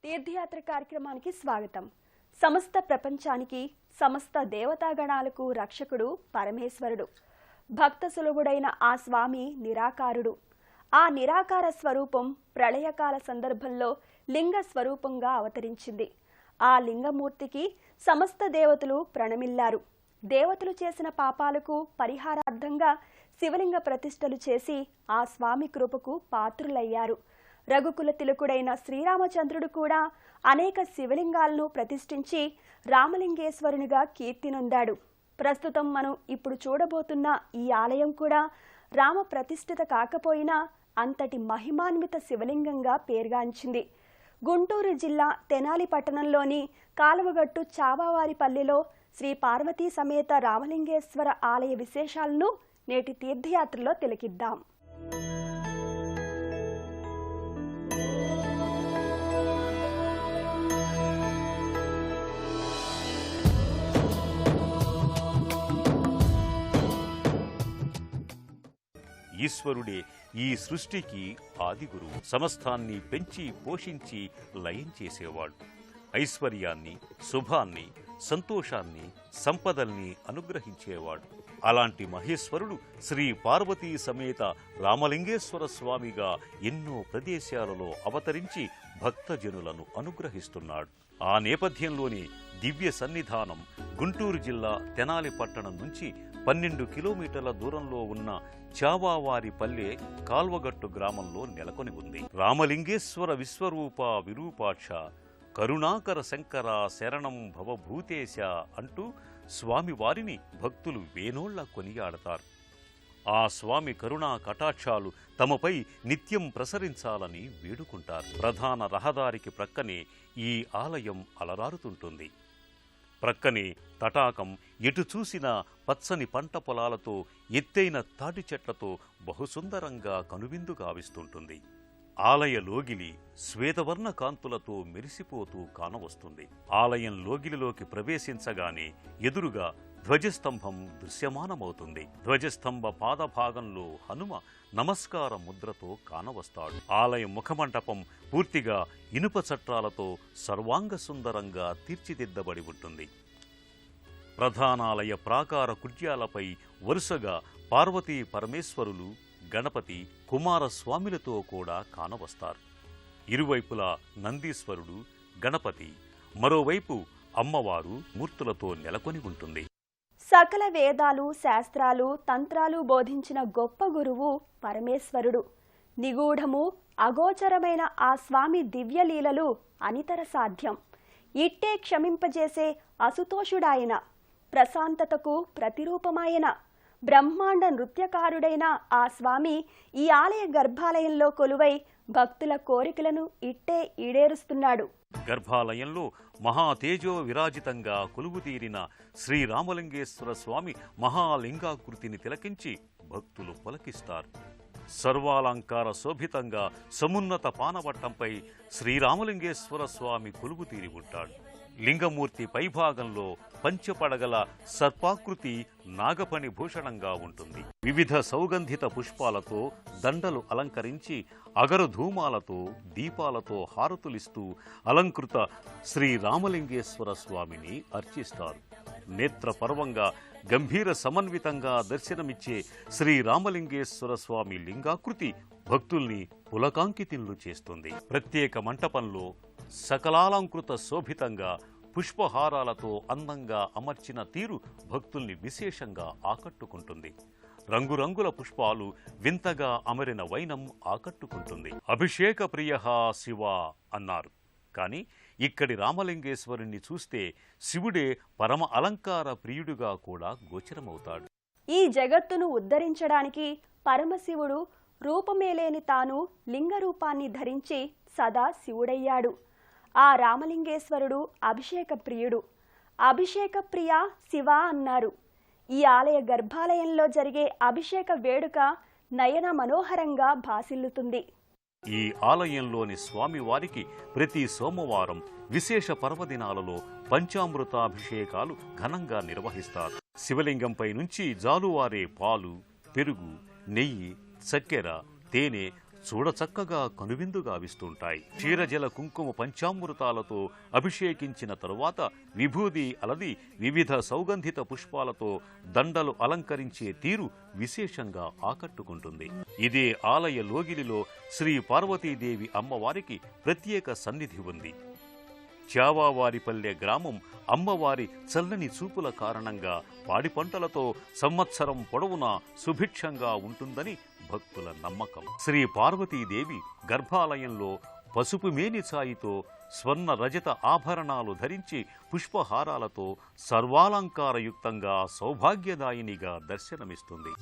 తీర్థయాత్ర కార్యక్రమానికి స్వాగతం. సమస్త ప్రపంచానికి సమస్త దేవతాగణాలకు రక్షకుడు పరమేశ్వరుడు. భక్త సులభుడైన ఆ స్వామి నిరాకారుడు. ఆ నిరాకార స్వరూపం ప్రళయకాల సందర్భంలో లింగ స్వరూపంగా అవతరించింది. ఆ లింగమూర్తికి సమస్త దేవతలు ప్రణమిల్లారు. దేవతలు చేసిన పాపాలకు పరిహారార్థంగా శివలింగ ప్రతిష్టలు చేసి ఆ స్వామి కృపకు పాత్రులయ్యారు. రఘుకుల తిలకుడైన శ్రీరామచంద్రుడు కూడా అనేక శివలింగాలను ప్రతిష్ఠించి రామలింగేశ్వరునిగా కీర్తినొందాడు. ప్రస్తుతం మనం ఇప్పుడు చూడబోతున్న ఈ ఆలయం కూడా రామ ప్రతిష్ఠిత కాకపోయినా అంతటి మహిమాన్విత శివలింగంగా పేరుగాంచింది. గుంటూరు జిల్లా తెనాలి పట్టణంలోని కాలువగట్టు చావావారిపల్లిలో శ్రీ పార్వతీ సమేత రామలింగేశ్వర ఆలయ విశేషాలను నేటి తీర్థయాత్రలో తిలకిద్దాం. ఈశ్వరుడే ఈ సృష్టికి ఆదిగురువు. సమస్తాన్ని పెంచి పోషించి లయం చేసేవాడు. ఐశ్వర్యాన్ని, శుభాన్ని, సంతోషాన్ని, సంపదల్ని అనుగ్రహించేవాడు. అలాంటి మహేశ్వరుడు శ్రీ పార్వతీ సమేత రామలింగేశ్వర స్వామిగా ఎన్నో ప్రదేశాలలో అవతరించి భక్తజనులను అనుగ్రహిస్తున్నాడు. ఆ నేపథ్యంలోనే దివ్య సన్నిధానం గుంటూరు జిల్లా తెనాలి పట్టణం నుంచి 12 కిలోమీటర్ల దూరంలో ఉన్న చావావారిపల్లె కాల్వగట్టు గ్రామంలో నెలకొని ఉంది. రామలింగేశ్వర విశ్వరూప విరూపాక్ష కరుణాకర శంకర శరణం భవభూతేశ అంటూ స్వామివారిని భక్తులు వేనోళ్ల కొనియాడతారు. ఆ స్వామి కరుణా కటాక్షాలు తమపై నిత్యం ప్రసరించాలని వేడుకుంటారు. ప్రధాన రహదారికి ప్రక్కనే ఈ ఆలయం అలరారుతుంటుంది. ప్రక్కనే తటాకం, ఎటు చూసిన పచ్చని పంట పొలాలతో, ఎత్తైన తాటి చెట్లతో బహుసుందరంగా కనువిందు గావిస్తుంటుంది. ఆలయ లోగిలి శ్వేతవర్ణ కాంతులతో మెరిసిపోతూ కానవస్తుంది. ఆలయం లోగిలిలోకి ప్రవేశించగానే ఎదురుగా ధ్వజస్తంభం దృశ్యమానమవుతుంది. ధ్వజస్తంభ పాదభాగంలో హనుమ నమస్కార ముద్రతో కానవస్తాడు. ఆలయ ముఖమంటపం పూర్తిగా ఇనుప చట్రాలతో సర్వాంగ సుందరంగా తీర్చిదిద్దబడి ఉంటుంది. ప్రధానాలయ ప్రాకార కుడ్యాలపై వరుసగా పార్వతీ పరమేశ్వరులు, గణపతి, కుమారస్వామిలతో కూడా కానవస్తారు. ఇరువైపులా నందీశ్వరుడు, గణపతి, మరోవైపు అమ్మవారు మూర్తులతో నెలకొని ఉంటుంది. సకల వేదాలు, శాస్త్రాలు, తంత్రాలు బోధించిన గొప్ప గురువు పరమేశ్వరుడు. నిగూఢము, అగోచరమైన ఆ స్వామి దివ్యలీలలు అనితర సాధ్యం. ఇట్టే క్షమింపజేసే అసుతోషుడాయన, ప్రశాంతతకు ప్రతిరూపమాయన, బ్రహ్మాండ నృత్యకారుడైన ఆ స్వామి ఈ ఆలయ గర్భాలయంలో కొలువై భక్తుల కోరికలను ఇట్టే ఈడేరుస్తున్నాడు. గర్భాలయంలో మహాతేజో విరాజితంగా కొలువుతీరిన శ్రీరామలింగేశ్వర స్వామి మహాలింగాకృతిని తిలకించి భక్తులు పులకిస్తారు. సర్వాలంకార శోభితంగా సమున్నత పానవట్టంపై శ్రీరామలింగేశ్వర స్వామి కొలువుతీరి ఉంటాడు. లింగమూర్తి పైభాగంలో పంచపడగల సర్పాకృతి నాగపణి భూషణంగా ఉంటుంది. వివిధ సౌగంధిత పుష్పాలతో దండలు అలంకరించి అగరధూమాలతో, దీపాలతో హారతులిస్తూ అలంకృత శ్రీరామలింగేశ్వర స్వామిని అర్చిస్తారు. నేత్రపర్వంగా గంభీర సమన్వితంగా దర్శనమిచ్చే శ్రీరామలింగేశ్వర స్వామి లింగాకృతి భక్తుల్ని పులకాంకితులు చేస్తుంది. ప్రత్యేక మంటపంలో సకలాలంకృత శోభితంగా పుష్పహారాలతో అందంగా అమర్చిన తీరు భక్తుల్ని విశేషంగా ఆకట్టుకుంటుంది. రంగురంగుల పుష్పాలు, వింతగా అమరిన వైనం ఆకట్టుకుంటుంది. అభిషేక ప్రియ శివ అన్నారు. కానీ ఇక్కడి రామలింగేశ్వరుణ్ణి చూస్తే శివుడే పరమ అలంకార ప్రియుడుగా కూడా గోచరమవుతాడు. ఈ జగత్తును ఉద్ధరించడానికి పరమశివుడు రూపమేలేని తాను లింగరూపాన్ని ధరించి సదా శివుడయ్యాడు. ఆ రామలింగేశ్వరుడు అభిషేక ప్రియుడు. అభిషేక ప్రియ శివ అన్నారు. ఈ ఆలయ గర్భాలయంలో జరిగే అభిషేక వేడుక నయన మనోహరంగా భాసిల్లుతుంది. ఈ ఆలయంలోని స్వామివారికి ప్రతి సోమవారం విశేష పర్వదినాలలో పంచామృతాభిషేకాలు ఘనంగా నిర్వహిస్తారు. శివలింగంపై నుంచి జాలువారే పాలు, పెరుగు, నెయ్యి, చక్కెర, తేనె, చూడచక్కగా కనువిందుగా విస్తుంటాయి. క్షీరజల కుంకుమ పంచామృతాలతో అభిషేకించిన తరువాత విభూది అలది వివిధ సౌగంధిత పుష్పాలతో దండలు అలంకరించే తీరు విశేషంగా ఆకట్టుకుంటుంది. ఇదే ఆలయ లోగిలిలో శ్రీ పార్వతీదేవి అమ్మవారికి ప్రత్యేక సన్నిధి ఉంది. చావావారిపల్లె గ్రామం అమ్మవారి చల్లని చూపుల కారణంగా పాడి పంటలతో సంవత్సరం పొడవునా సుభిక్షంగా ఉంటుందని భక్తుల నమ్మకం. శ్రీ పార్వతీదేవి గర్భాలయంలో పసుపు మేని ఛాయితో స్వర్ణ రజత ఆభరణాలు ధరించి పుష్పహారాలతో సర్వాలంకారయుక్తంగా సౌభాగ్యదాయినిగా దర్శనమిస్తుంది.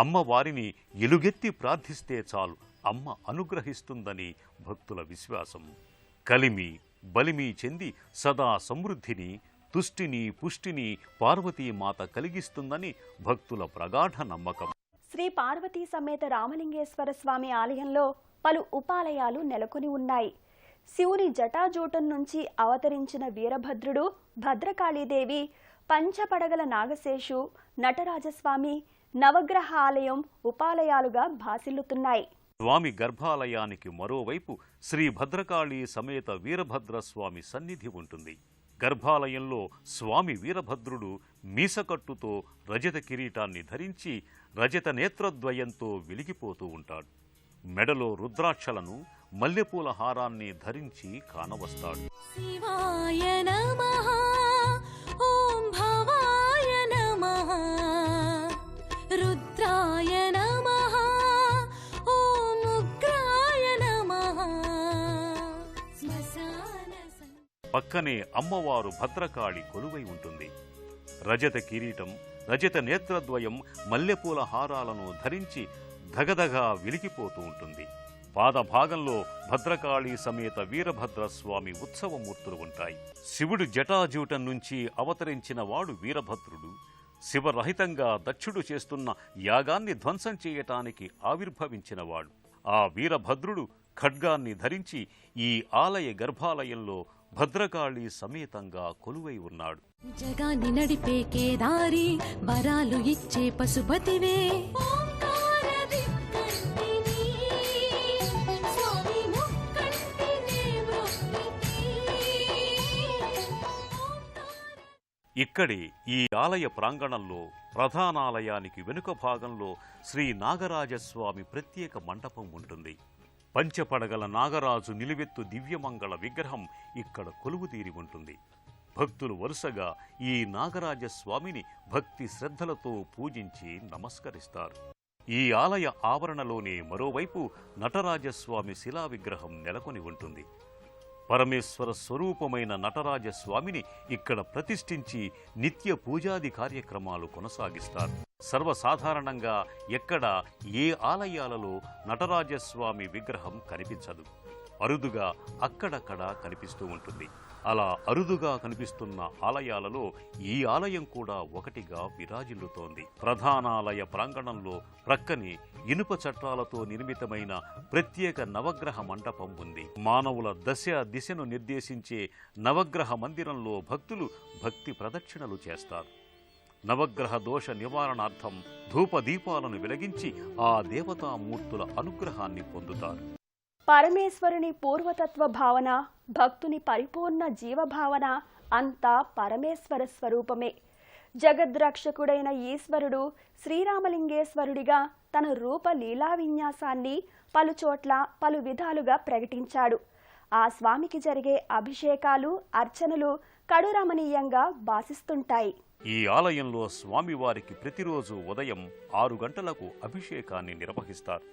అమ్మవారిని ఎలుగెత్తి ప్రార్థిస్తే చాలు అమ్మ అనుగ్రహిస్తుందని భక్తుల విశ్వాసం. కలిమి బలిమి చెంది సదా సమృద్ధిని తుష్టిని పుష్టిని పార్వతీమాత కలిగిస్తుందని భక్తుల ప్రగాఢ నమ్మకం. శ్రీ పార్వతీ సమేత రామలింగేశ్వర స్వామి ఆలయంలో పలు ఉపాలయాలు నెలకొని ఉన్నాయి. శివుని జటాజూటం నుంచి అవతరించిన వీరభద్రుడు, భద్రకాళీదేవి, పంచపడగల నాగశేషు, నటరాజస్వామి, నవగ్రహ ఆలయం ఉపాలయాలుగా భాసిల్లుతున్నాయి. స్వామి గర్భాలయానికి మరోవైపు శ్రీ భద్రకాళి సమేత వీరభద్రస్వామి సన్నిధి ఉంటుంది. గర్భాలయంలో స్వామి వీరభద్రుడు మీసకట్టుతో రజత కిరీటాన్ని ధరించి రజత నేత్రద్వయంతో వెలిగిపోతూ ఉంటాడు. మెడలో రుద్రాక్షలను మల్లెపూల హారాన్ని ధరించి కానవస్తాడు. శివాయ నమః, ఓం భవాయ నమః, రుద్రాయ నమః, ఓం ఉగ్రాయ నమః. పక్కనే అమ్మవారు భద్రకాళి కొలువై ఉంటుంది. రజత కిరీటం, రజత నేత్రద్వయం, మల్లెపూల హారాలను ధరించి ధగధగా వెలిగిపోతూ ఉంటుంది. పాదభాగంలో భద్రకాళి సమేత వీరభద్రస్వామి ఉత్సవమూర్తులు ఉంటాయి. శివుడు జటాజూటం నుంచి అవతరించిన వాడు వీరభద్రుడు. శివరహితంగా దక్షుడు చేస్తున్న యాగాన్ని ధ్వంసం చేయటానికి ఆవిర్భవించినవాడు. ఆ వీరభద్రుడు ఖడ్గాన్ని ధరించి ఈ ఆలయ గర్భాలయంలో భద్రకాళి సమేతంగా కొలువై ఉన్నాడు. జగాన్ని నడిపే కేదారి, వరాలు ఇచ్చే పశుపతివే. ఇక్కడి ఈ ఆలయ ప్రాంగణంలో ప్రధానాలయానికి వెనుక భాగంలో శ్రీ నాగరాజస్వామి ప్రత్యేక మండపం ఉంటుంది. పంచపడగల నాగరాజు నిలువెత్తు దివ్యమంగళ విగ్రహం ఇక్కడ కొలువుతీరి ఉంటుంది. భక్తులు వరుసగా ఈ నాగరాజస్వామిని భక్తి శ్రద్ధలతో పూజించి నమస్కరిస్తారు. ఈ ఆలయ ఆవరణలోనే మరోవైపు నటరాజస్వామి శిలా విగ్రహం నెలకొని ఉంటుంది. పరమేశ్వర స్వరూపమైన నటరాజస్వామిని ఇక్కడ ప్రతిష్ఠించి నిత్య పూజాది కార్యక్రమాలు కొనసాగిస్తారు. సర్వసాధారణంగా ఎక్కడ ఏ ఆలయాలలో నటరాజస్వామి విగ్రహం కనిపించదు. అరుదుగా అక్కడక్కడ కనిపిస్తూ ఉంటుంది. అలా అరుదుగా కనిపిస్తున్న ఆలయాలలో ఈ ఆలయం కూడా ఒకటిగా విరాజిల్లుతోంది. ప్రధానాలయ ప్రాంగణంలో ప్రక్కనే ఇనుప చట్టాలతో నిర్మితమైన ప్రత్యేక నవగ్రహ మండపం ఉంది. మానవుల దశ దిశను నిర్దేశించే నవగ్రహ మందిరంలో భక్తులు భక్తి ప్రదక్షిణలు చేస్తారు. నవగ్రహ దోష నివారణార్థం ధూపదీపాలను వెలిగించి ఆ దేవతామూర్తుల అనుగ్రహాన్ని పొందుతారు. పరమేశ్వరుని పూర్వతత్వ భావన, భక్తుని పరిపూర్ణ జీవభావన అంతా పరమేశ్వర స్వరూపమే. జగద్రక్షకుడైన ఈశ్వరుడు శ్రీరామలింగేశ్వరుడిగా తన రూప లీలా విన్యాసాన్ని పలుచోట్ల పలు విధాలుగా ప్రకటించాడు. ఆ స్వామికి జరిగే అభిషేకాలు, అర్చనలు కడురమణీయంగా భాసిస్తుంటాయి. ఈ ఆలయంలో స్వామివారికి ప్రతిరోజు ఉదయం 6 గంటలకు అభిషేకాన్ని నిర్వహిస్తారు.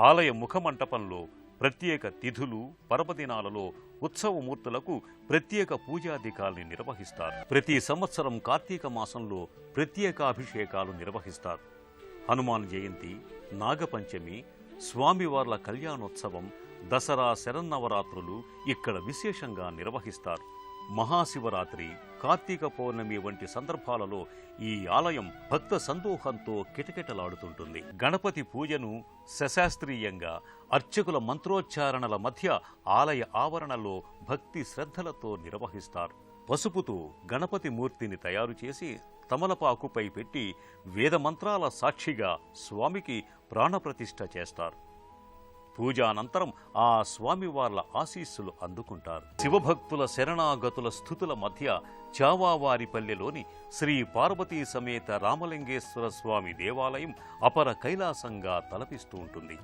ఆలయ ముఖమంటపంలో ప్రత్యేక తిథులు, పర్వదినాలలో ఉత్సవమూర్తులకు ప్రత్యేక పూజాధికాల్ని నిర్వహిస్తారు. ప్రతి సంవత్సరం కార్తీక మాసంలో ప్రత్యేకాభిషేకాలు నిర్వహిస్తారు. హనుమాన్ జయంతి, నాగపంచమి, స్వామివార్ల కళ్యాణోత్సవం, దసరా శరన్నవరాత్రులు ఇక్కడ విశేషంగా నిర్వహిస్తారు. మహాశివరాత్రి, కార్తీక పౌర్ణమి వంటి సందర్భాలలో ఈ ఆలయం భక్త సందోహంతో కిటకిటలాడుతుంటుంది. గణపతి పూజను సశాస్త్రీయంగా అర్చకుల మంత్రోచ్చారణల మధ్య ఆలయ ఆవరణలో భక్తి శ్రద్ధలతో నిర్వహిస్తారు. పసుపుతో గణపతి మూర్తిని తయారు చేసి తమలపాకుపై పెట్టి వేదమంత్రాల సాక్షిగా స్వామికి ప్రాణప్రతిష్ఠ చేస్తారు. పూజానంతరం ఆ స్వామివార్ల ఆశీస్సులు అందుకుంటారు. శివభక్తుల శరణాగతుల స్థుతుల మధ్య చావావారిపల్లెలోని శ్రీ పార్వతీ సమేత రామలింగేశ్వర స్వామి దేవాలయం అపర కైలాసంగా తలపిస్తూ ఉంటుంది.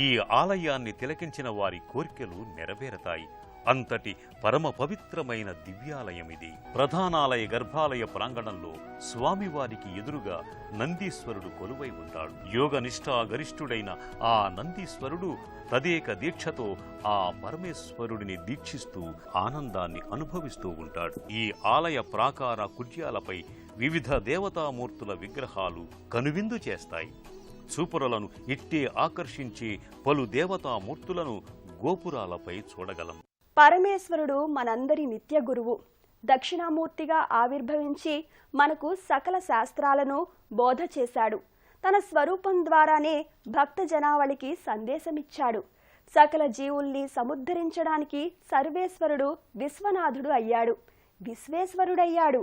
ఈ ఆలయాన్ని తిలకించిన వారి కోర్కెలు నెరవేరతాయి. అంతటి పరమ పవిత్రమైన దివ్యాలయం ఇది. ప్రధానాలయ గర్భాలయ ప్రాంగణంలో స్వామివారికి ఎదురుగా నందీశ్వరుడు కొలువై ఉంటాడు. యోగనిష్టా గరిష్ఠుడైన ఆ నందీశ్వరుడు తదేక దీక్షతో ఆ పరమేశ్వరుడిని దీక్షిస్తూ ఆనందాన్ని అనుభవిస్తూ ఉంటాడు. ఈ ఆలయ ప్రాకార కుడ్యాలపై వివిధ దేవతామూర్తుల విగ్రహాలు కనువిందు చేస్తాయి. చూపురలను ఇట్టే ఆకర్షించే పలు దేవతామూర్తులను గోపురాలపై చూడగలం. పరమేశ్వరుడు మనందరి నిత్య గురువు. దక్షిణామూర్తిగా ఆవిర్భవించి మనకు సకల శాస్త్రాలను బోధ చేశాడు. తన స్వరూపం ద్వారానే భక్త జనావళికి సందేశమిచ్చాడు. సకల జీవుల్ని సముద్ధరించడానికి సర్వేశ్వరుడు విశ్వనాథుడు అయ్యాడు, విశ్వేశ్వరుడయ్యాడు.